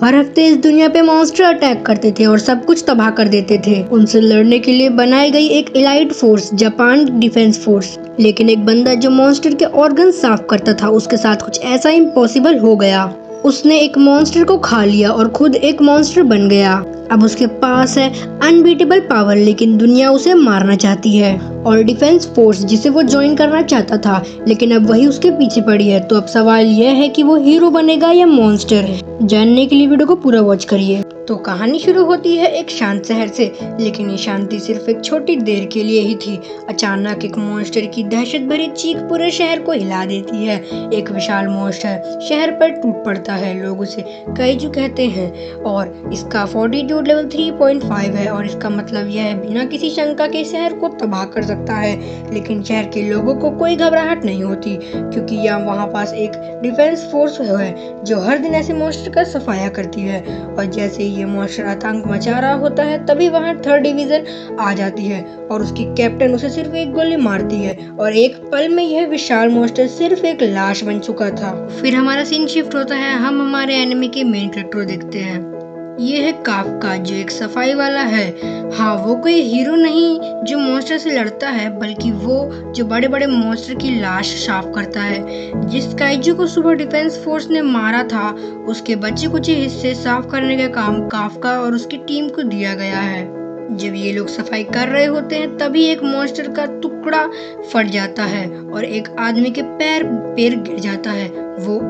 हर हफ्ते इस दुनिया पे मॉन्स्टर अटैक करते थे और सब कुछ तबाह कर देते थे। उनसे लड़ने के लिए बनाई गई एक elite force, Japan defence force. लेकिन एक बंदा जो मॉन्स्टर के ऑर्गन साफ करता था, उसके साथ कुछ ऐसा इम्पॉसिबल हो गया। उसने एक मॉन्स्टर को खा लिया और खुद एक मॉन्स्टर बन गया। अब उसके पास है अनबीटेबल पावर, लेकिन दुनिया उसे मारना चाहती है। और डिफेंस फोर्स जिसे वो ज्वाइन करना चाहता था, लेकिन अब वही उसके पीछे पड़ी है। तो अब सवाल यह है कि वो हीरो बनेगा या मॉन्स्टर। जानने के लिए वीडियो को पूरा वॉच करिए। तो कहानी शुरू होती है एक शांत शहर से, लेकिन ये शांति सिर्फ एक छोटी देर के लिए ही थी। अचानक एक मॉन्स्टर की दहशत भरी चीख पूरे शहर को हिला देती है। एक विशाल मॉन्स्टर शहर पर टूट पड़ता है। लोग उसे काइजू कहते हैं और इसका फोर्टीट्यूड लेवल 3.5 है और इसका मतलब यह है बिना किसी शंका के शहर को तबाह कर सकता है। लेकिन शहर के लोगों को कोई घबराहट नहीं होती, क्योंकि यहाँ वहाँ पास एक डिफेंस फोर्स है जो हर दिन ऐसे मॉन्स्टर का सफाया करती है। और जैसे ये मॉन्स्टर आतंक मचा रहा होता है, तभी वहाँ 3rd डिवीजन आ जाती है और उसकी कैप्टन उसे सिर्फ एक गोली मारती है और एक पल में यह विशाल मॉन्स्टर सिर्फ एक लाश बन चुका था। फिर हमारा सीन शिफ्ट होता है, हम हमारे एनिमी के मेन कैरेक्टर देखते हैं। ये है काफका, जो एक सफाई वाला है। हाँ, वो कोई हीरो नहीं जो मॉन्स्टर से लड़ता है, बल्कि वो जो बड़े बड़े मॉन्स्टर की लाश साफ करता है। जिस काइजू को सुबह डिफेंस फोर्स ने मारा था, उसके बचे कुछ हिस्से साफ करने का काम काफका और उसकी टीम को दिया गया है। जब ये लोग सफाई कर रहे होते हैं, तभी एक मॉन्स्टर का टुकड़ा फट जाता है और एक आदमी के पैर गिर जाता है। वो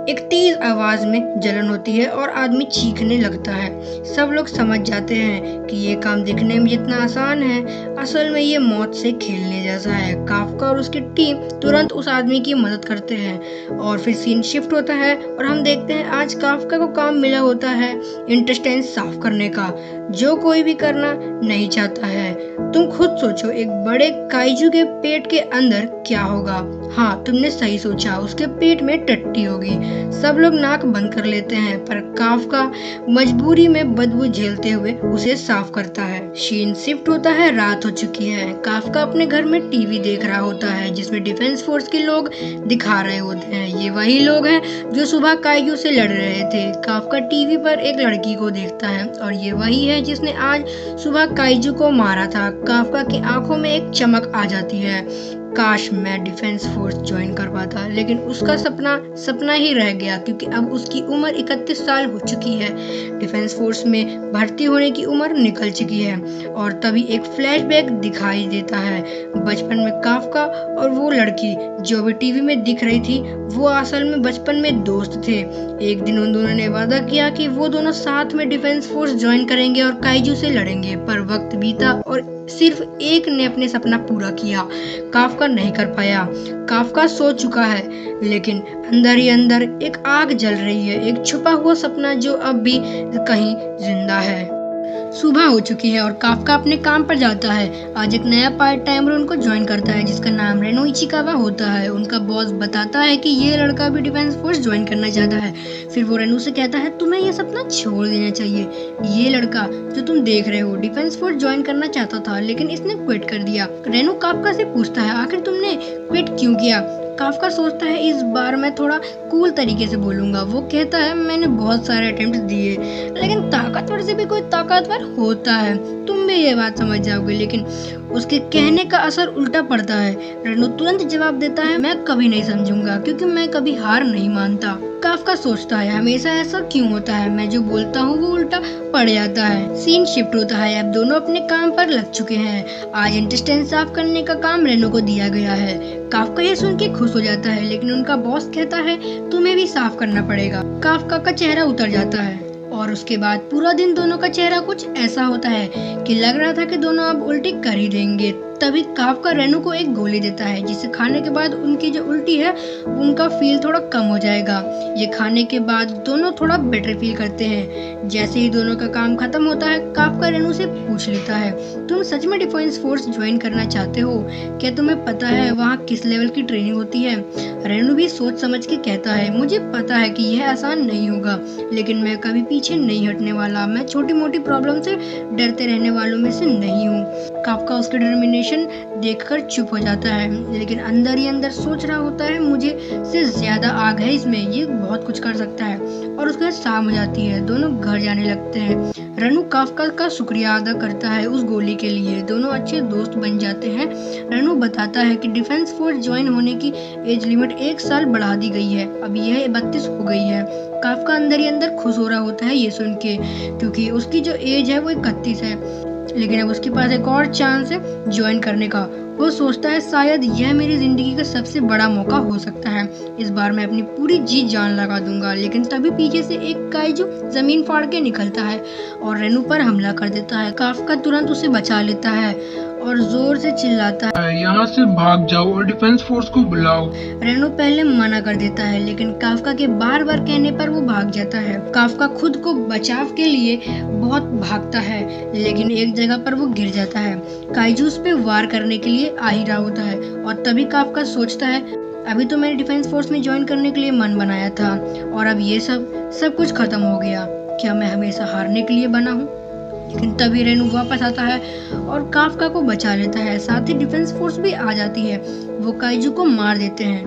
एक तेज आवाज में जलन होती है और आदमी चीखने लगता है। सब लोग समझ जाते हैं कि ये काम दिखने में जितना आसान है, असल में ये मौत से खेलने जैसा है। काफका और उसकी टीम तुरंत उस आदमी की मदद करते हैं और फिर सीन शिफ्ट होता है और हम देखते हैं आज काफका को काम मिला होता है इंटेस्टाइन साफ करने का, जो कोई भी करना नहीं चाहता है। तुम खुद सोचो, एक बड़े काइजू के पेट के अंदर क्या होगा। हाँ, तुमने सही सोचा, उसके पेट में टट्टी होगी। सब लोग नाक बंद कर लेते हैं, पर काफका मजबूरी में बदबू झेलते हुए उसे साफ करता है। सीन शिफ्ट होता है, रात हो चुकी है। काफका अपने घर में टीवी देख रहा होता है, जिसमें डिफेंस फोर्स के लोग दिखा रहे होते हैं। ये वही लोग हैं जो सुबह काइजू से लड़ रहे थे। काफका टीवी पर एक लड़की को देखता है और ये वही है जिसने आज सुबह काइजू को मारा था। काफका की आंखों में एक चमक आ जाती है। काश मैं डिफेंस फोर्स ज्वाइन कर पाता, लेकिन उसका सपना ही रह गया, क्योंकि अब उसकी उम्र 31 साल हो चुकी है। डिफेंस फोर्स में भर्ती होने की उम्र निकल चुकी है। और तभी एक फ्लैशबैक दिखाई देता है। बचपन में काफका और वो लड़की जो भी टीवी में दिख रही थी, वो असल में बचपन में दोस्त थे। एक दिन उन दोनों ने वादा किया कि वो दोनों साथ में डिफेंस फोर्स ज्वाइन करेंगे और काइजू से लड़ेंगे। पर वक्त बीता और सिर्फ एक ने अपने सपना पूरा किया, काफका नहीं कर पाया। काफका सो चुका है, लेकिन अंदर ही अंदर एक आग जल रही है, एक छुपा हुआ सपना जो अब भी कहीं जिंदा है। सुबह हो चुकी है और काफका अपने काम पर जाता है। आज एक नया पार्ट टाइमर उनको ज्वाइन करता है, जिसका नाम रेनो इचिकावा होता है। उनका बॉस बताता है कि ये लड़का भी डिफेंस फोर्स ज्वाइन करना चाहता है। फिर वो रेनो से कहता है, तुम्हें ये सपना छोड़ देना चाहिए। ये लड़का जो तुम देख रहे हो डिफेंस फोर्स ज्वाइन करना चाहता था, लेकिन इसने क्विट कर दिया। रेनो काफका से पूछता है, आखिर तुमने क्विट क्यों किया। काफका सोचता है, इस बार मैं थोड़ा कूल तरीके से बोलूंगा। वो कहता है, मैंने बहुत सारे अटेम्प्ट दिए, लेकिन ताकतवर से भी कोई ताकतवर होता है, तुम भी ये बात समझ जाओगे। लेकिन उसके कहने का असर उल्टा पड़ता है। रेनो तुरंत जवाब देता है, मैं कभी नहीं समझूंगा, क्योंकि मैं कभी हार नहीं मानता। काफका सोचता है, हमेशा ऐसा क्यों होता है, मैं जो बोलता हूँ वो उल्टा पड़ जाता है। सीन शिफ्ट होता है, अब दोनों अपने काम पर लग चुके हैं। आज इंटेस्टाइन साफ करने का काम रेनो को दिया गया है। काफका ये सुन के खुश हो जाता है, लेकिन उनका बॉस कहता है, तुम्हें भी साफ करना पड़ेगा। काफका का चेहरा उतर जाता है और उसके बाद पूरा दिन दोनों का चेहरा कुछ ऐसा होता है कि लग रहा था कि दोनों अब उल्टी कर ही देंगे। तभी काफका रेनो को एक गोली देता है, जिसे खाने के बाद उनकी जो उल्टी है उनका फील थोड़ा कम हो जाएगा। ये खाने के बाद दोनों थोड़ा बेटर फील करते हैं। जैसे ही दोनों का काम खत्म होता है, काफका रेनो से पूछ लेता है, तुम सच में डिफेंस फोर्स ज्वाइन करना चाहते हो? क्या तुम्हें पता है वहाँ किस लेवल की ट्रेनिंग होती है? रेनो भी सोच समझ के कहता है, मुझे पता है कि यह आसान नहीं होगा, लेकिन मैं कभी पीछे नहीं हटने वाला। मैं छोटी मोटी प्रॉब्लम से डरते रहने वालों में से नहीं हूँ। काफका उसके डिटर्मिनेशन रिएक्शन देखकर चुप हो जाता है, लेकिन अंदर ही अंदर सोच रहा होता है मुझे से ज्यादा आग है इसमें, ये बहुत कुछ कर सकता है। और उसके बाद शाम हो जाती है, दोनों घर जाने लगते हैं। रेनू काफका का शुक्रिया अदा करता है उस गोली के लिए, दोनों अच्छे दोस्त बन जाते हैं। रेनू बताता है कि डिफेंस फोर्स ज्वाइन होने की एज लिमिट 1 साल बढ़ा दी गई है, अब यह 32 हो गई है। काफका अंदर ही अंदर खुश हो रहा होता है ये सुन के, क्योंकि उसकी जो एज है वो 31 है, लेकिन अब उसके पास एक और चांस है ज्वाइन करने का। वो सोचता है शायद यह मेरी जिंदगी का सबसे बड़ा मौका हो सकता है, इस बार मैं अपनी पूरी जी जान लगा दूंगा। लेकिन तभी पीछे से एक काइजू जमीन फाड़ के निकलता है और रेनू पर हमला कर देता है। काफका तुरंत उसे बचा लेता है और जोर से चिल्लाता है, यहाँ से भाग जाओ और डिफेंस फोर्स को बुलाओ। रेनू पहले मना कर देता है, लेकिन काफका के बार बार कहने पर वो भाग जाता है। काफका खुद को बचाव के लिए बहुत भागता है, लेकिन एक जगह पर वो गिर जाता है। काइजू उस पे वार करने के लिए आ ही रहा होता है और तभी काफका सोचता है अभी तो मैंने डिफेंस फोर्स में ज्वाइन करने के लिए मन बनाया था और अब ये सब कुछ खत्म हो गया, क्या मैं हमेशा हारने के लिए बना हूँ? लेकिन तभी रेनू वापस आता है और काफका को बचा लेता है, साथ ही डिफेंस फोर्स भी आ जाती है। वो काइजू को मार देते हैं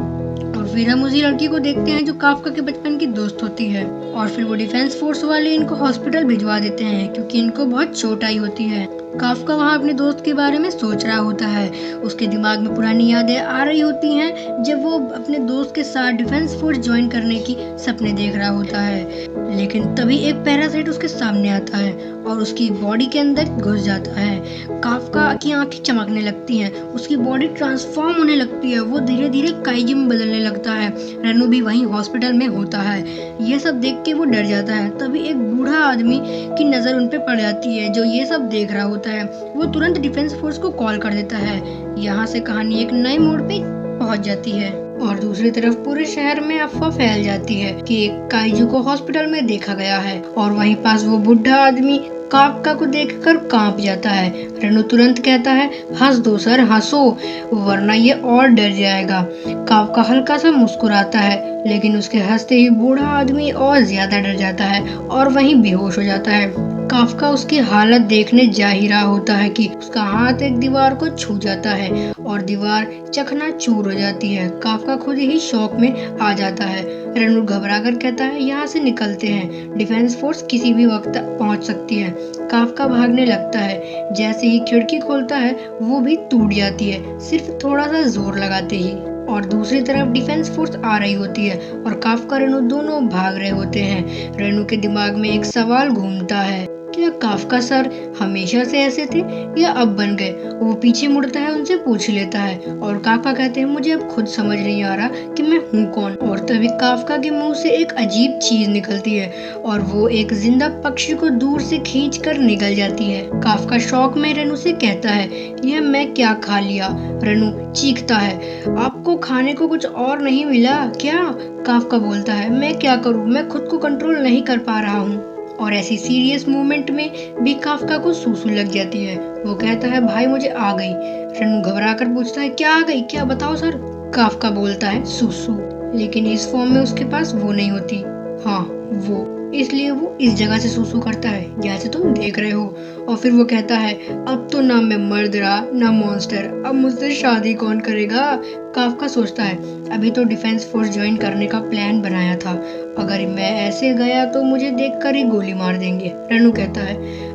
और फिर हम उसी लड़की को देखते हैं जो काफका के बचपन की दोस्त होती है। और फिर वो डिफेंस फोर्स वाले इनको हॉस्पिटल भिजवा देते हैं क्योंकि इनको बहुत चोट आई होती है। काफका वहाँ अपने दोस्त के बारे में सोच रहा होता है, उसके दिमाग में पुरानी यादें आ रही होती हैं जब वो अपने दोस्त के साथ डिफेंस फोर्स ज्वाइन करने की सपने देख रहा होता है। लेकिन तभी एक पैरासाइट उसके सामने आता है और उसकी बॉडी के अंदर घुस जाता है। काफका की आंखें चमकने लगती हैं, उसकी बॉडी ट्रांसफॉर्म होने लगती है, वो धीरे धीरे काइजू में बदलने लगता है। रेनू भी वहीं हॉस्पिटल में होता है। ये सब देख के वो डर जाता है। तभी एक बूढ़ा आदमी की नजर उन पे पड़ जाती है जो ये सब देख रहा होता है। वो तुरंत डिफेंस फोर्स को कॉल कर देता है। यहाँ से कहानी एक नए मोड़ पे पहुंच जाती है और दूसरी तरफ पूरे शहर में अफवाह फैल जाती है कि एक काइजू को हॉस्पिटल में देखा गया है और वहीं पास वो बुढ़ा आदमी काफका को देखकर कांप जाता है। रेनू तुरंत कहता है हंस दो सर, हंसो, वरना ये और डर जाएगा। काफका हल्का सा मुस्कुराता है, लेकिन उसके हंसते ही बूढ़ा आदमी और ज्यादा डर जाता है और वहीं बेहोश हो जाता है। काफका उसकी हालत देखने जा ही रहा होता है कि उसका हाथ एक दीवार को छू जाता है और दीवार चकनाचूर हो जाती है। काफका खुद ही शॉक में आ जाता है। रेनू घबरा कर कहता है यहाँ से निकलते हैं, डिफेंस फोर्स किसी भी वक्त पहुंच सकती है। काफका भागने लगता है, जैसे ही खिड़की खोलता है वो भी टूट जाती है, सिर्फ थोड़ा सा जोर लगाते ही। और दूसरी तरफ डिफेंस फोर्स आ रही होती है और काफका रेनू दोनों भाग रहे होते हैं। रेनू के दिमाग में एक सवाल घूमता है, क्या काफका सर हमेशा से ऐसे थे या अब बन गए? वो पीछे मुड़ता है, उनसे पूछ लेता है और काफका कहते हैं मुझे अब खुद समझ नहीं आ रहा कि मैं हूँ कौन। और तभी काफका के मुंह से एक अजीब चीज निकलती है और वो एक जिंदा पक्षी को दूर से खींच कर निकल जाती है। काफका शौक में रेनू से कहता है यह मैं क्या खा लिया? रेनू चीखता है आपको खाने को कुछ और नहीं मिला क्या? काफका बोलता है मैं क्या करूँ, मैं खुद को कंट्रोल नहीं कर पा रहा हूँ। और ऐसी सीरियस मूवमेंट में भी काफका को सूसू लग जाती है। वो कहता है भाई मुझे आ गई। रेनू घबरा कर पूछता है क्या आ गई, क्या बताओ सर? काफका बोलता है सूसू, लेकिन इस फॉर्म में उसके पास वो नहीं होती। हाँ वो, इसलिए वो इस जगह से सूसू करता है जैसे तुम देख रहे हो। और फिर वो कहता है अब तो ना मैं मर्द रहा ना मॉन्स्टर, अब मुझसे शादी कौन करेगा? काफका सोचता है अभी तो डिफेंस फोर्स ज्वाइन करने का प्लान बनाया था, अगर मैं ऐसे गया तो मुझे देखकर ही गोली मार देंगे। रेनू कहता है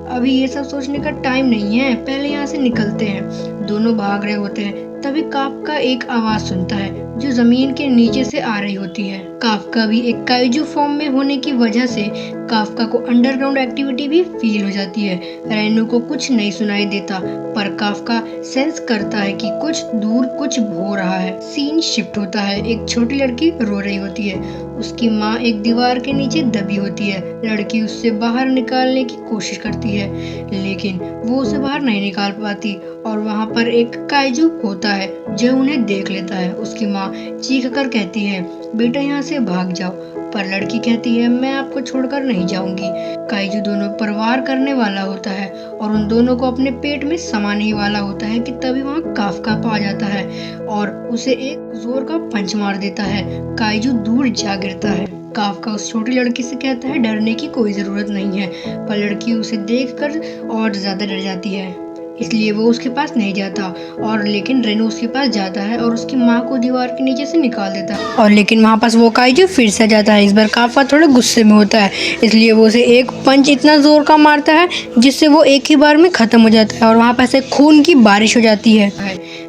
अभी ये सब सोचने का टाइम नहीं है, पहले यहाँ से निकलते हैं। दोनों भाग रहे होते हैं, तभी काफका एक आवाज सुनता है जो जमीन के नीचे से आ रही होती है। काफका भी एक काइजू फॉर्म में होने की वजह से काफका को अंडरग्राउंड एक्टिविटी भी फील हो जाती है। रेनू को कुछ नहीं सुनाई देता, पर काफका सेंस करता है कि कुछ दूर कुछ हो रहा है। सीन शिफ्ट होता है, एक छोटी लड़की रो रही होती है, उसकी माँ एक दीवार के नीचे दबी होती है। लड़की उससे बाहर निकालने की कोशिश करती है, लेकिन वो उसे बाहर नहीं निकाल पाती और वहाँ पर एक काइजू होता है जो उन्हें देख लेता है। उसकी माँ चीख कर कहती है बेटा यहाँ से भाग जाओ, पर लड़की कहती है मैं आपको छोड़कर नहीं जाऊंगी। काइजू दोनों पर वार करने वाला होता है और उन दोनों को अपने पेट में समाने ही वाला होता है कि तभी वहाँ काफका आ जाता है और उसे एक जोर का पंच मार देता है। काइजू दूर जा गिरता है। काफका उस छोटी लड़की से कहता है डरने की कोई जरूरत नहीं है, पर लड़की उसे देखकर और ज्यादा डर जाती है। इसलिए वो उसके पास नहीं जाता। और लेकिन रेनू उसके पास जाता है और उसकी माँ को दीवार के नीचे से निकाल देता है। और लेकिन वहाँ पास वो काइजू फिर से जाता है। इस बार काफका थोड़े गुस्से में होता है, इसलिए वो उसे एक पंच इतना जोर का मारता है जिससे वो एक ही बार में खत्म हो जाता है और वहाँ पास एक खून की बारिश हो जाती है।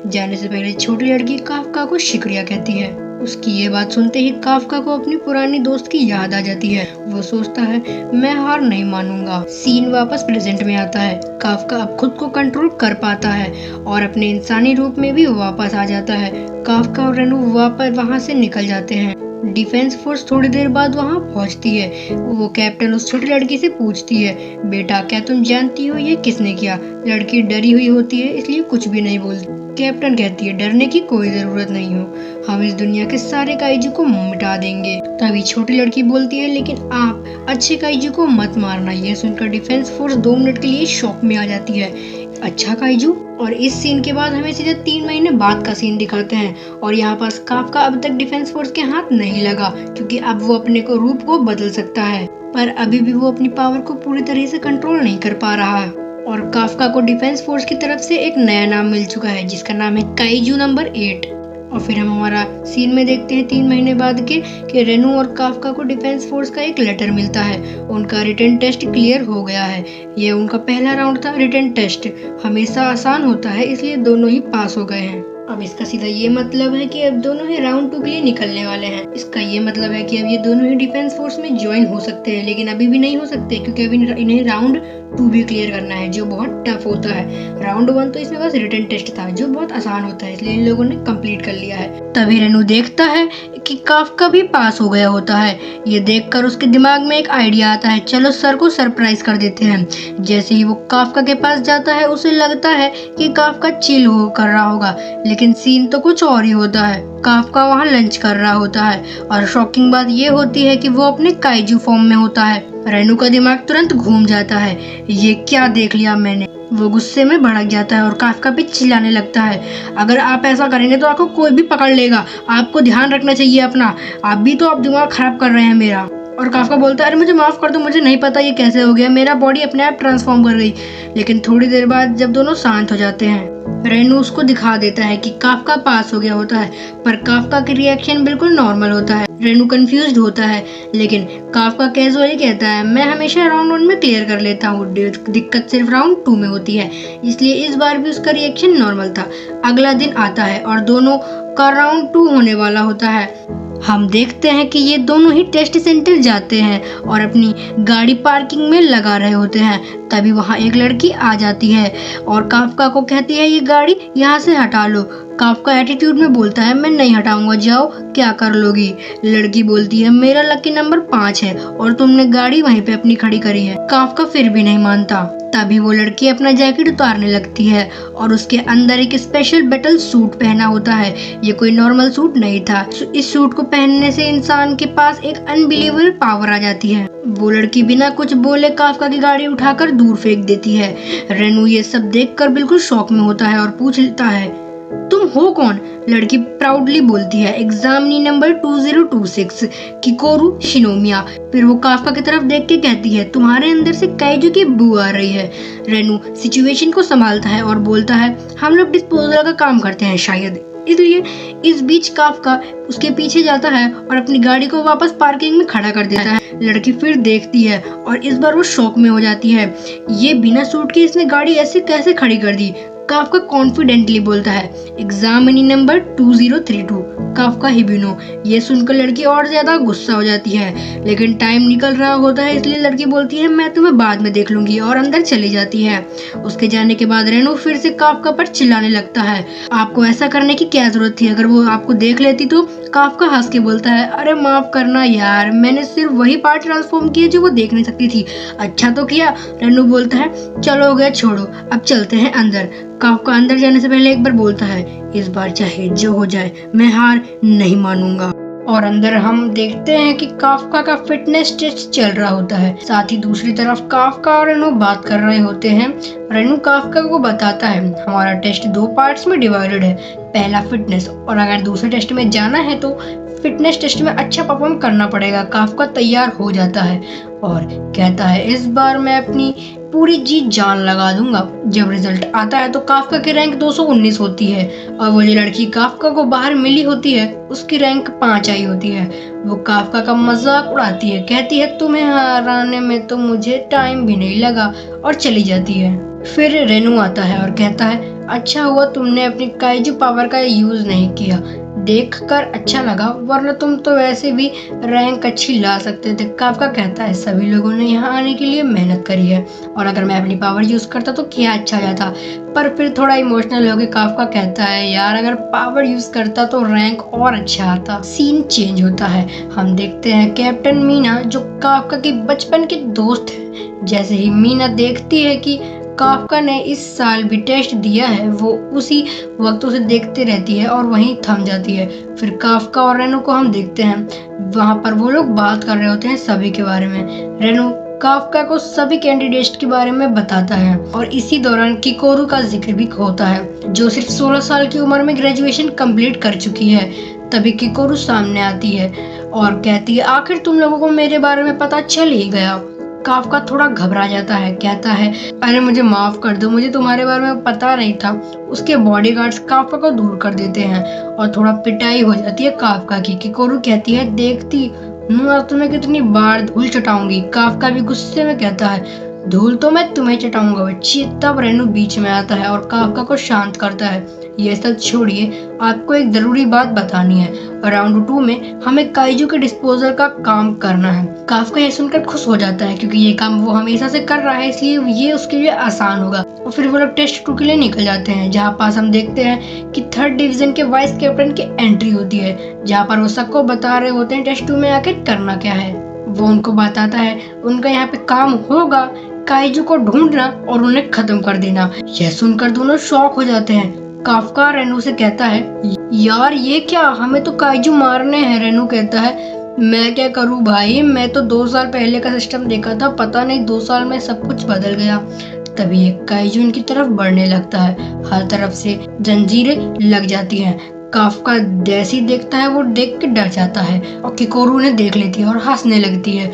जाने से पहले छोटी लड़की काफका को शुक्रिया कहती है। उसकी ये बात सुनते ही काफका को अपनी पुरानी दोस्त की याद आ जाती है। वो सोचता है मैं हार नहीं मानूंगा। सीन वापस प्रेजेंट में आता है। काफका अब खुद को कंट्रोल कर पाता है और अपने इंसानी रूप में भी वापस आ जाता है। काफका और रेनू वापस वहाँ से निकल जाते हैं। डिफेंस फोर्स थोड़ी देर बाद वहाँ पहुँचती है। वो कैप्टन उस छोटी लड़की से पूछती है, बेटा क्या तुम जानती हो ये किसने किया? लड़की डरी हुई होती है, इसलिए कुछ भी नहीं बोलती। कैप्टन कहती है डरने की कोई जरूरत नहीं हो, हम इस दुनिया के सारे काइजू को मिटा देंगे। तभी छोटी लड़की बोलती है लेकिन आप अच्छे काइजू को मत मारना। ये सुनकर डिफेंस फोर्स 2 मिनट के लिए शॉक में आ जाती है। अच्छा काइजू? और इस सीन के बाद हमें सीधे 3 महीने बाद का सीन दिखाते हैं और यहाँ पास काफका अब तक डिफेंस फोर्स के हाथ नहीं लगा क्योंकि अब वो अपने को रूप को बदल सकता है, पर अभी भी वो अपनी पावर को पूरी तरह से कंट्रोल नहीं कर पा रहा है। और काफका को डिफेंस फोर्स की तरफ से एक नया नाम मिल चुका है जिसका नाम है काइजू नंबर 8। और फिर हम हमारा सीन में देखते हैं 3 महीने बाद कि रेनू और काफका को डिफेंस फोर्स का एक लेटर मिलता है। उनका रिटन टेस्ट क्लियर हो गया है। ये उनका पहला राउंड था। रिटन टेस्ट हमेशा आसान होता है, इसलिए दोनों ही पास हो गए हैं। अब इसका सीधा ये मतलब है कि अब दोनों ही राउंड 2 के लिए निकलने वाले हैं। इसका ये मतलब है कि अब ये दोनों ही डिफेंस फोर्स में ज्वाइन हो सकते हैं, लेकिन अभी भी नहीं हो सकते क्योंकि अभी इन्हें राउंड 2 भी क्लियर करना है जो बहुत टफ होता है। राउंड 1 तो इसमें बस रिटन टेस्ट था जो बहुत आसान होता है, इसलिए इन लोगों ने कंप्लीट कर लिया है। तभी रेनू देखता है कि काफका भी पास हो गया होता है। ये देखकर उसके दिमाग में एक आइडिया आता है, चलो सर को सरप्राइज कर देते हैं। जैसे ही वो काफका के पास जाता है उसे लगता है कि काफका चिल हो कर रहा होगा, लेकिन सीन तो कुछ और ही होता है। काफका वहाँ लंच कर रहा होता है और शॉकिंग बात ये होती है कि वो अपने काइजू फॉर्म में होता है। रेनू का दिमाग तुरंत घूम जाता है, ये क्या देख लिया मैंने। वो गुस्से में भड़क जाता है और काफका पे चिल्लाने लगता है, अगर आप ऐसा करेंगे तो आपको कोई भी पकड़ लेगा, आपको ध्यान रखना चाहिए अपना, आप दिमाग खराब कर रहे हैं मेरा। और काफका बोलता है अरे मुझे माफ कर दो, मुझे नहीं पता ये कैसे हो गया, मेरा बॉडी अपने आप ट्रांसफॉर्म कर गई। लेकिन थोड़ी देर बाद जब दोनों शांत हो जाते हैं रेनू उसको दिखा देता है कि काफका पास हो गया होता है, पर काफका की रिएक्शन बिल्कुल नॉर्मल होता है। रेनू कंफ्यूज्ड होता है, लेकिन काफका कैजुअली कहता है मैं हमेशा राउंड 1 में क्लियर कर लेता हूँ, दिक्कत सिर्फ राउंड 2 में होती है, इसलिए इस बार भी उसका रिएक्शन नॉर्मल था। अगला दिन आता है और दोनों का राउंड 2 होने वाला होता है। हम देखते हैं कि ये दोनों ही टेस्ट सेंटर जाते हैं और अपनी गाड़ी पार्किंग में लगा रहे होते हैं। तभी वहाँ एक लड़की आ जाती है और काफका को कहती है ये गाड़ी यहाँ से हटा लो। काफका एटीट्यूड में बोलता है मैं नहीं हटाऊंगा, जाओ क्या कर लोगी। लड़की बोलती है मेरा लकी नंबर 5 है और तुमने गाड़ी वहीं पे अपनी खड़ी करी है। काफका फिर भी नहीं मानता। तभी वो लड़की अपना जैकेट उतारने लगती है और उसके अंदर एक स्पेशल बैटल सूट पहना होता है। ये कोई नॉर्मल सूट नहीं था। इस सूट को पहनने से इंसान के पास एक अनबिलीवेबल पावर आ जाती है। वो लड़की बिना कुछ बोले काफका की गाड़ी उठाकर दूर फेंक देती है। रेनू ये सब देखकर बिल्कुल शॉक में होता है और पूछता है तुम हो कौन? लड़की प्राउडली बोलती है एग्जामिनी नंबर 2026 किकोरू शिनोमिया। फिर वो काफका की तरफ देख के कहती है तुम्हारे अंदर से काइजू की बू आ रही है। रेनू सिचुएशन को संभालता है और बोलता है हम लोग डिस्पोजल का काम करते हैं शायद, इसलिए इस बीच काफका उसके पीछे जाता है और अपनी गाड़ी को वापस पार्किंग में खड़ा कर देता है। लड़की फिर देखती है और इस बार वो शॉक में हो जाती है, ये बिना सूट के इसने गाड़ी ऐसे कैसे खड़ी कर दी। काफका कॉन्फिडेंटली बोलता है एग्जामिनी नंबर 2032 काफका हिबिनो। ये सुनकर लड़की और ज्यादा गुस्सा हो जाती है, लेकिन टाइम निकल रहा होता है इसलिए लड़की बोलती है मैं तुम्हें बाद में देख लूंगी और अंदर चली जाती है। उसके जाने के बाद रेनू फिर से काफका पर चिल्लाने लगता है आपको ऐसा करने की क्या जरूरत थी, अगर वो आपको देख लेती तो। काफका हंस के बोलता है अरे माफ करना यार, मैंने सिर्फ वही पार्ट ट्रांसफॉर्म किया जो वो देख नहीं सकती थी। अच्छा तो किया। रेनू बोलता है चलो हो गया छोड़ो, अब चलते हैं अंदर। काफका अंदर जाने से पहले एक बार बोलता है इस बार चाहे जो हो जाए मैं हार नहीं मानूंगा। और अंदर हम देखते हैं कि काफका का फिटनेस टेस्ट चल रहा होता है। साथ ही दूसरी तरफ काफका और रेनू बात कर रहे होते हैं। रेनू काफका को बताता है हमारा टेस्ट 2 पार्ट्स में डिवाइडेड है, पहला फिटनेस और अगर दूसरे टेस्ट में जाना है तो फिटनेस टेस्ट में अच्छा परफॉर्म करना पड़ेगा। काफका तैयार हो जाता है और कहता है इस बार मैं अपनी पूरी जी जान लगा दूंगा। जब रिजल्ट आता है तो काफका की रैंक 219 होती है और वो जो लड़की काफका को बाहर मिली होती है उसकी रैंक 5 आई होती है। वो काफका का मजाक उड़ाती है, कहती है तुम्हें हराने में तो मुझे टाइम भी नहीं लगा और चली जाती है। फिर रेनू आता है और कहता है अच्छा हुआ तुमने अपनी काइजू पावर का यूज नहीं किया, देखकर अच्छा लगा, वरना तुम तो वैसे भी रैंक अच्छी ला सकते थे। काफका कहता है सभी लोगों ने यहाँ आने के लिए मेहनत करी है और अगर मैं अपनी पावर यूज करता तो क्या अच्छा जाता। पर फिर थोड़ा इमोशनल होकर काफका कहता है यार अगर पावर यूज करता तो रैंक और अच्छा आता। सीन चेंज होता है, हम देखते हैं कैप्टन मीना जो काफका की बचपन की दोस्त है। जैसे ही मीना देखती है कि काफका ने इस साल भी टेस्ट दिया है वो उसी वक्त उसे देखते रहती है और वहीं थम जाती है। फिर काफका और रेनू को हम देखते हैं, वहां पर वो लोग बात कर रहे होते हैं सभी के बारे में। रेनू काफका को सभी कैंडिडेट्स के बारे में बताता है और इसी दौरान किकोरू का जिक्र भी होता है जो सिर्फ 16 साल की उम्र में ग्रेजुएशन कंप्लीट कर चुकी है। तभी किकोरू सामने आती है और कहती है आखिर तुम लोगों को मेरे बारे में पता चल ही गया। काफका थोड़ा घबरा जाता है, कहता है अरे मुझे माफ कर दो, मुझे तुम्हारे बारे में पता नहीं था। उसके बॉडीगार्ड्स काफका को दूर कर देते हैं और थोड़ा पिटाई हो जाती है काफका की। किकोरू कहती है देखती हूँ तुम्हें कितनी बार धूल चटाऊंगी। काफका भी गुस्से में कहता है धूल तो मैं तुम्हें चटाऊंगा बच्ची। तब रेनू बीच में आता है और काफका को शांत करता है ये सब छोड़िए, आपको एक जरूरी बात बतानी है। राउंड 2 में हमें काइजू के डिस्पोजल का काम करना है। काफका ये सुनकर खुश हो जाता है क्योंकि ये काम वो हमेशा से कर रहा है इसलिए ये उसके लिए आसान होगा। और फिर वो लोग टेस्ट 2 के लिए निकल जाते हैं जहाँ पास हम देखते हैं कि 3rd डिवीजन के वाइस कैप्टन की एंट्री होती है जहाँ पर वो सबको बता रहे होते हैं टेस्ट 2 में आके करना क्या है। वो उनको बताता है उनका यहाँ पे काम होगा काइजू को ढूंढना और उन्हें खत्म कर देना। यह सुनकर दोनों शॉक हो जाते हैं। काफका रेनू से कहता है यार ये क्या, हमें तो काइजू मारने हैं। रेनू कहता है मैं क्या करूं भाई, मैं तो 2 साल पहले का सिस्टम देखा था, पता नहीं 2 साल में सब कुछ बदल गया। तभी एक काइजू इनकी तरफ बढ़ने लगता है, हर तरफ से जंजीरें लग जाती हैं। काफका जैसे ही देखता है वो देख के डर जाता है और किकोरू उन्हें देख लेती है और हंसने लगती है।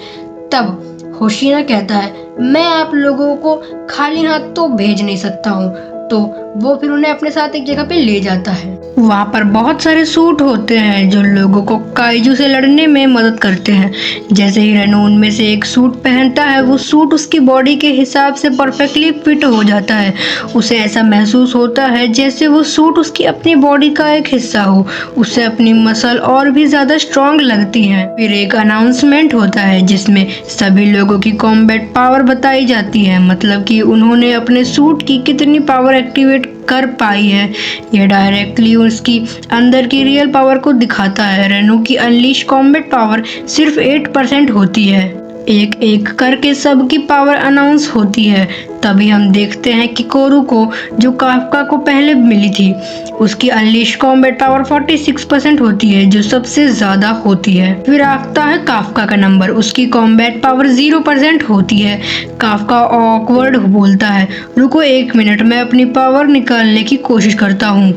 तब होशिना कहता है मैं आप लोगों को खाली हाथ तो भेज नहीं सकता हूँ, तो वो फिर उन्हें अपने साथ एक जगह पे ले जाता है। वहाँ पर बहुत सारे सूट होते हैं जो लोगों को काइजू से लड़ने में मदद करते हैं। जैसे ही रेनू उनमें से एक सूट पहनता है वो सूट उसकी बॉडी के हिसाब से परफेक्टली फिट हो जाता है। उसे ऐसा महसूस होता है जैसे वो सूट उसकी अपनी बॉडी का एक हिस्सा हो। उसे अपनी मसल और भी ज्यादा स्ट्रॉन्ग लगती है। फिर एक अनाउंसमेंट होता है जिसमें सभी लोगों की कॉम्बैट पावर बताई जाती है, मतलब कि उन्होंने अपने सूट की कितनी पावर एक्टिवेट कर पाई है। यह डायरेक्टली उसकी अंदर की रियल पावर को दिखाता है। रेनू की अनलीश कॉम्बैट पावर सिर्फ 8% होती है। एक एक करके सबकी पावर अनाउंस होती है। तभी हम देखते हैं कि कोरू को जो काफका को पहले मिली थी उसकी अनलीश कॉम्बैट पावर 46% होती है जो सबसे ज्यादा होती है। फिर आता है काफका का नंबर, उसकी कॉम्बैट पावर 0% होती है। काफका ऑकवर्ड बोलता है रुको 1 मिनट, मैं अपनी पावर निकालने की कोशिश करता हूँ,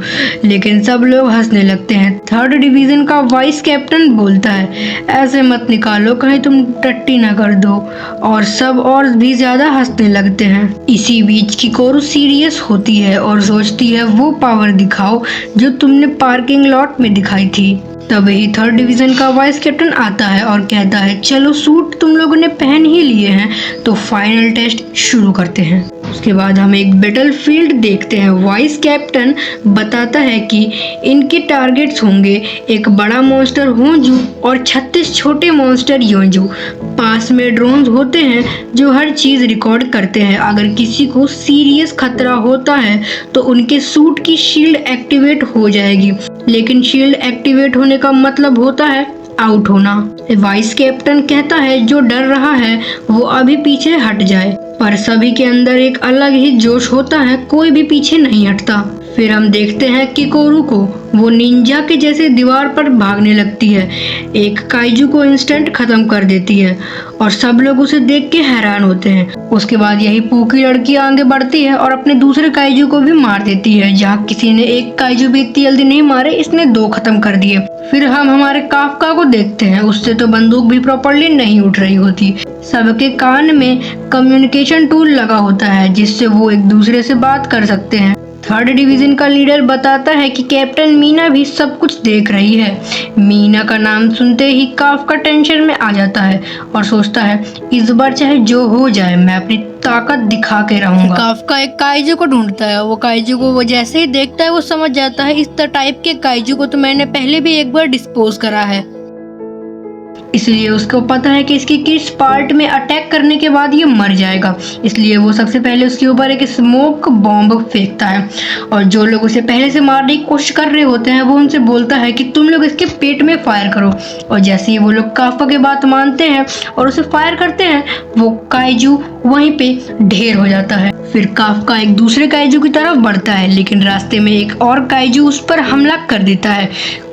लेकिन सब लोग हंसने लगते हैं। 3rd डिवीजन का वाइस कैप्टन बोलता है ऐसे मत निकालो कहीं तुम टट्टी ना कर दो, और सब और भी ज्यादा हंसने लगते हैं। इसी बीच किकोरू सीरियस होती है और सोचती है वो पावर दिखाओ जो तुमने पार्किंग लॉट में दिखाई थी। तभी 3rd डिवीजन का वाइस कैप्टन आता है और कहता है चलो सूट तुम लोगों ने पहन ही लिए हैं तो फाइनल टेस्ट शुरू करते हैं। उसके बाद हम एक बैटल फील्ड देखते हैं। वाइस कैप्टन बताता है कि इनके टारगेट्स होंगे एक बड़ा मॉन्स्टर होंजू और 36 छोटे मॉन्स्टर योंजू। पास में ड्रोन्स होते हैं जो हर चीज रिकॉर्ड करते हैं। अगर किसी को सीरियस खतरा होता है तो उनके सूट की शील्ड एक्टिवेट हो जाएगी, लेकिन शील्ड एक्टिवेट होने का मतलब होता है आउट होना। वाइस कैप्टन कहता है जो डर रहा है वो अभी पीछे हट जाए, पर सभी के अंदर एक अलग ही जोश होता है, कोई भी पीछे नहीं हटता। फिर हम देखते हैं किकोरू को, वो निंजा के जैसे दीवार पर भागने लगती है, एक काइजू को इंस्टेंट खत्म कर देती है और सब लोग उसे देख के हैरान होते हैं। उसके बाद यही पूकी लड़की आगे बढ़ती है और अपने दूसरे काइजू को भी मार देती है। जहाँ किसी ने एक काइजू भी इतनी जल्दी नहीं मारे, इसने 2 खत्म कर दिए। फिर हम हमारे काफका को देखते हैं, उससे तो बंदूक भी प्रॉपर्ली नहीं उठ रही होती। सबके कान में कम्युनिकेशन टूल लगा होता है जिससे वो एक दूसरे से बात कर सकते हैं। 3rd डिवीजन का लीडर बताता है कि कैप्टन मीना भी सब कुछ देख रही है। मीना का नाम सुनते ही काफका टेंशन में आ जाता है और सोचता है इस बार चाहे जो हो जाए मैं अपनी ताकत दिखा के रहूंगा। काफका एक काइजू को ढूंढता है। वो काइजू को वो जैसे ही देखता है वो समझ जाता है इस टाइप के काइजू को तो मैंने पहले भी एक बार डिस्पोज करा है, इसलिए उसको पता है कि इसकी किस पार्ट में अटैक करने के बाद ये मर जाएगा। इसलिए वो सबसे पहले उसके ऊपर एक स्मोक बॉम्ब फेंकता है और जो लोग उसे पहले से मारने की कोशिश कर रहे होते हैं वो उनसे बोलता है कि तुम लोग इसके पेट में फायर करो। और जैसे ही वो लोग काफका की बात मानते हैं और उसे फायर करते हैं, वो काइजू वहीं पे ढेर हो जाता है। फिर काफका एक दूसरे काइजू की तरफ बढ़ता है, लेकिन रास्ते में एक और काइजू उस पर हमला कर देता है।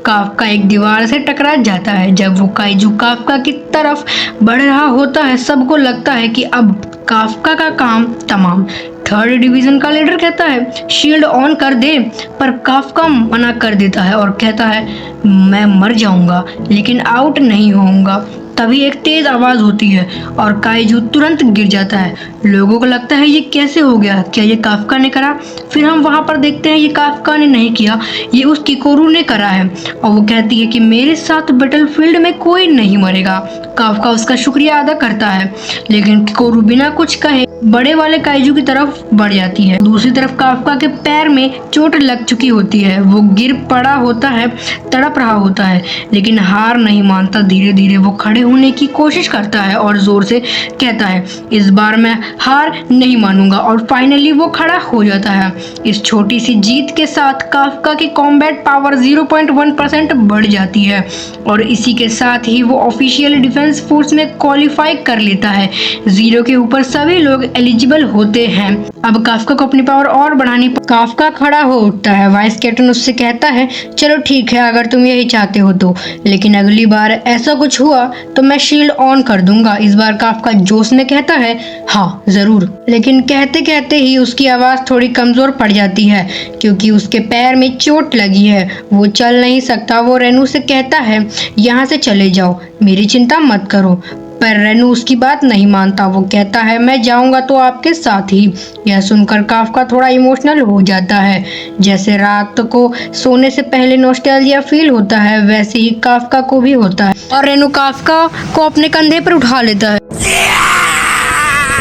काफका एक दीवार से टकरा जाता है। जब वो काइजू काफका की तरफ बढ़ रहा होता है, सबको लगता है कि अब काफका का काम तमाम। 3rd डिवीजन का लीडर कहता है शील्ड ऑन कर दे, पर काफका मना कर देता है और कहता है मैं मर जाऊंगा लेकिन आउट नहीं होऊंगा। तभी एक तेज आवाज होती है और काइजू तुरंत गिर जाता है। लोगों को लगता है ये कैसे हो गया, क्या ये काफका ने करा? फिर हम वहां पर देखते हैं ये काफका ने नहीं किया, ये उस किकोरू ने करा है। और वो कहती है कि मेरे साथ बैटलफील्ड में कोई नहीं मरेगा। काफका उसका शुक्रिया अदा करता है, लेकिन किकोरू बिना कुछ कहे बड़े वाले काइजू की तरफ बढ़ जाती है। दूसरी तरफ काफका के पैर में चोट लग चुकी होती है। वो गिर पड़ा होता है, तड़प रहा होता है, लेकिन हार नहीं मानता। धीरे धीरे वो खड़े होने की कोशिश करता है और जोर से कहता है इस बार मैं हार नहीं मानूंगा, और फाइनली वो खड़ा हो जाता है। इस छोटी सी जीत के साथ काफका की कॉम्बैट पावर 0.1% बढ़ जाती है और इसी के साथ ही वो ऑफिशियल डिफेंस फोर्स में क्वालिफाई कर लेता है। 0 के ऊपर सभी लोग एलिजिबल होते हैं। अब काफका को अपनी पावर और बढ़ानी। काफका खड़ा हो उठता है। वाइस कैप्टन उससे कहता है चलो ठीक है अगर तुम यही चाहते हो तो, लेकिन अगली बार ऐसा कुछ हुआ तो मैं शील्ड ऑन कर दूंगा। इस बार काफका जोश में कहता है हाँ जरूर, लेकिन कहते कहते ही उसकी आवाज थोड़ी कमजोर पड़ जाती है क्योंकि उसके पैर में चोट लगी है। वो चल नहीं सकता। वो रेनू से कहता है यहाँ से चले जाओ, मेरी चिंता मत करो, पर रेनू उसकी बात नहीं मानता। वो कहता है मैं जाऊंगा तो आपके साथ ही। यह सुनकर काफका थोड़ा इमोशनल हो जाता है। जैसे रात को सोने से पहले नॉस्टैल्जिया फील होता है, वैसे ही काफका को भी होता है और रेनू काफका को अपने कंधे पर उठा लेता है।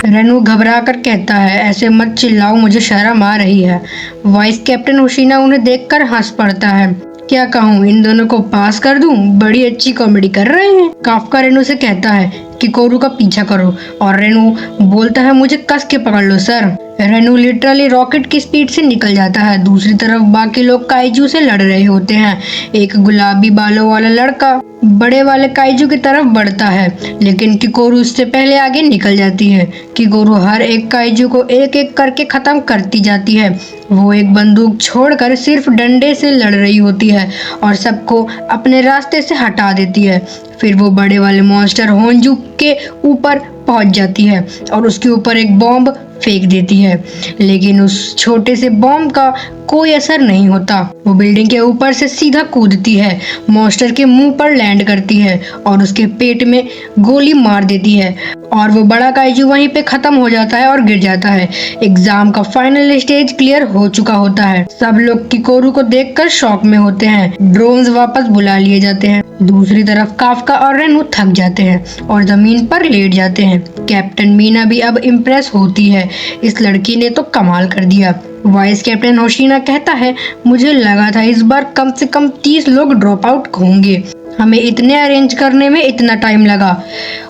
रेनू घबरा कर कहता है ऐसे मत चिल्लाओ, मुझे शर्म आ रही है। वाइस कैप्टन होशिना उन्हें देखकर हंस पड़ता है। क्या कहूँ, इन दोनों को पास कर दूं? बड़ी अच्छी कॉमेडी कर रहे हैं। काफका रेनू से कहता है कि कोरू का पीछा करो और रेनू बोलता है मुझे कस के पकड़ लो सर। रेनू लिटरली रॉकेट की स्पीड से निकल जाता है। दूसरी तरफ बाकी लोग काइजू से लड़ रहे होते हैं। एक गुलाबी बालों वाला लड़का बड़े वाले काइजू की तरफ बढ़ता है, लेकिन किकोरू उससे पहले आगे निकल जाती है। किकोरू हर एक काइजू को एक एक करके खत्म करती जाती है। वो एक बंदूक छोड़कर सिर्फ डंडे से लड़ रही होती है और सबको अपने रास्ते से हटा देती है। फिर वो बड़े वाले मॉन्स्टर होंजू के ऊपर पहुंच जाती है और उसके ऊपर एक बॉम्ब फेंक देती है, लेकिन उस छोटे से बॉम्ब का कोई असर नहीं होता। वो बिल्डिंग के ऊपर से सीधा कूदती है, मॉन्स्टर के मुंह पर लैंड करती है और उसके पेट में गोली मार देती है और वो बड़ा काइजू वहीं पे खत्म हो जाता है और गिर जाता है। एग्जाम का फाइनल स्टेज क्लियर हो चुका होता है। सब लोग किकोरू को देखकर शॉक में होते हैं। ड्रोन्स वापस बुला लिए जाते हैं। दूसरी तरफ काफका और रेनू थक जाते हैं और जमीन पर लेट जाते हैं। कैप्टन मीना भी अब इम्प्रेस होती है, इस लड़की ने तो कमाल कर दिया। वाइस कैप्टन होशिना कहता है मुझे लगा था इस बार कम से कम 30 लोग ड्रॉप आउट होंगे, हमें इतने अरेंज करने में इतना टाइम लगा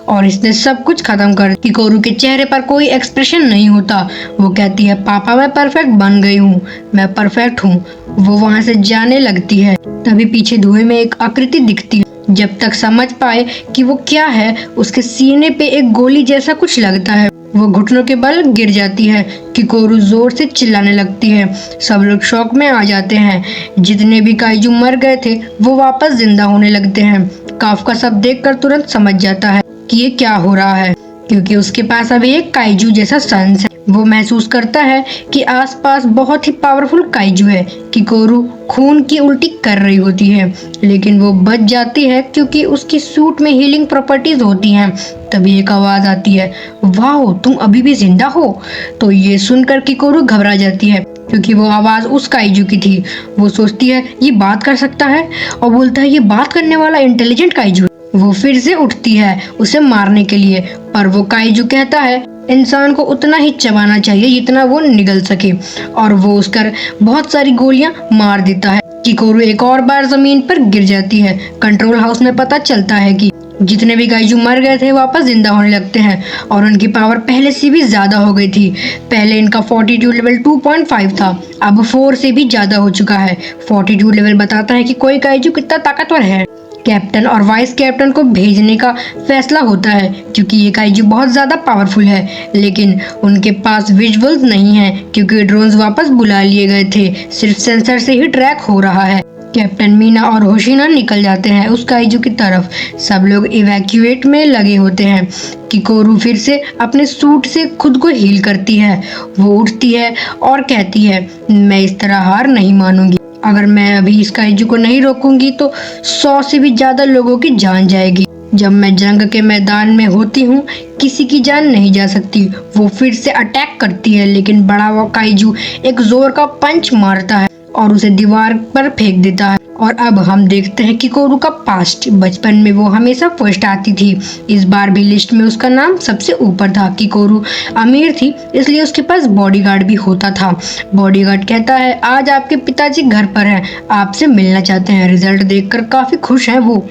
और इसने सब कुछ खत्म कर। किकोरू के चेहरे पर कोई एक्सप्रेशन नहीं होता। वो कहती है पापा मैं परफेक्ट बन गई हूँ, मैं परफेक्ट हूँ। वो वहाँ से जाने लगती है। तभी पीछे धुएं में एक आकृति दिखती है। जब तक समझ पाए कि वो क्या है, उसके सीने पे एक गोली जैसा कुछ लगता है। वो घुटनों के बल गिर जाती है। किकोरू जोर से चिल्लाने लगती है। सब लोग शॉक में आ जाते हैं। जितने भी काइजू मर गए थे वो वापस जिंदा होने लगते हैं। काफका सब देखकर तुरंत समझ जाता है कि ये क्या हो रहा है। क्योंकि उसके पास अभी एक काइजू जैसा सन्स है। वो महसूस करता है कि आसपास बहुत ही पावरफुल काइजू है। किकोरू खून की उल्टी कर रही होती है, लेकिन वो बच जाती है क्योंकि उसकी सूट में हीलिंग प्रॉपर्टीज होती हैं। तभी एक आवाज आती है, वाह तुम अभी भी जिंदा हो। तो ये सुनकर किकोरू घबरा जाती है क्योंकि वो आवाज उस काइजू की थी। वो सोचती है ये बात कर सकता है और बोलता है ये बात करने वाला इंटेलिजेंट काइजू है। वो फिर से उठती है उसे मारने के लिए, पर वो काइजू कहता है इंसान को उतना ही चबाना चाहिए जितना वो निगल सके, और वो उसकर बहुत सारी गोलियां मार देता है। किकोरू एक और बार जमीन पर गिर जाती है। कंट्रोल हाउस में पता चलता है कि जितने भी काइजू मर गए थे वापस जिंदा होने लगते हैं और उनकी पावर पहले से भी ज्यादा हो गई थी। पहले इनका फोर्टिट्यूड लेवल 2.5 था, अब 4 से भी ज्यादा हो चुका है। फोर्टिट्यूड लेवल बताता है कि कोई काइजू कितना ताकतवर है। कैप्टन और वाइस कैप्टन को भेजने का फैसला होता है क्योंकि ये काइजू बहुत ज्यादा पावरफुल है, लेकिन उनके पास विजुअल्स नहीं है क्योंकि ड्रोन्स वापस बुला लिए गए थे। सिर्फ सेंसर से ही ट्रैक हो रहा है। कैप्टन मीना और होशिना निकल जाते हैं उस काइजू की तरफ। सब लोग इवैक्यूएट में लगे होते हैं। किकोरू फिर से अपने सूट से खुद को हील करती है। वो उठती है और कहती है मैं इस तरह हार नहीं मानूंगी। अगर मैं अभी इस काइजू को नहीं रोकूंगी तो 100 से भी ज्यादा लोगों की जान जाएगी। जब मैं जंग के मैदान में होती हूँ किसी की जान नहीं जा सकती। वो फिर से अटैक करती है, लेकिन बड़ा हुआ काइजू एक जोर का पंच मारता है और उसे दीवार पर फेंक देता है। और अब हम देखते हैं किकोरू का पास्ट। बचपन में वो हमेशा फर्स्ट आती थी। इस बार भी लिस्ट में उसका नाम सबसे ऊपर था। किकोरू अमीर थी इसलिए उसके पास बॉडीगार्ड भी होता था। बॉडीगार्ड कहता है आज आपके पिताजी घर पर हैं, आपसे मिलना चाहते हैं। रिजल्ट देखकर काफी खुश है वो,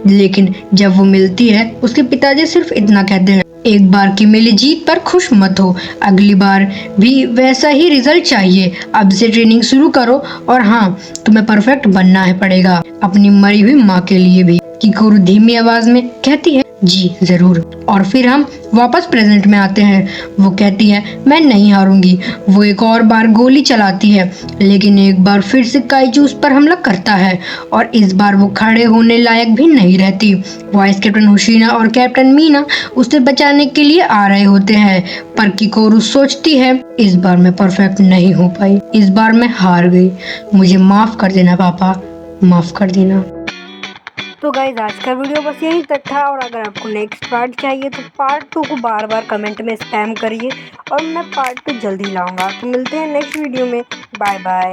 लेकिन जब वो मिलती है उसके पिताजी सिर्फ इतना कहते हैं, एक बार की मिली जीत पर खुश मत हो, अगली बार भी वैसा ही रिजल्ट चाहिए। अब से ट्रेनिंग शुरू करो और हाँ तुम्हें परफेक्ट बनना है पड़ेगा, अपनी मरी हुई माँ के लिए भी। किकोरू धीमी आवाज में कहती है जी जरूर। और फिर हम वापस प्रेजेंट में आते हैं। वो कहती है मैं नहीं हारूंगी। वो एक और बार गोली चलाती है, लेकिन एक बार फिर से काइजू उस पर हमला करता है और इस बार वो खड़े होने लायक भी नहीं रहती। वाइस कैप्टन होशिना और कैप्टन मीना उसे बचाने के लिए आ रहे होते हैं, पर किकोरू सोचती है इस बार मैं परफेक्ट नहीं हो पाई, इस बार मैं हार गई, मुझे माफ कर देना पापा, माफ कर देना। तो गाइज आज का वीडियो बस यहीं तक था, और अगर आपको नेक्स्ट पार्ट चाहिए तो पार्ट 2 को बार बार कमेंट में स्पैम करिए और मैं पार्ट 2 जल्दी लाऊंगा। तो मिलते हैं नेक्स्ट वीडियो में। Bye bye.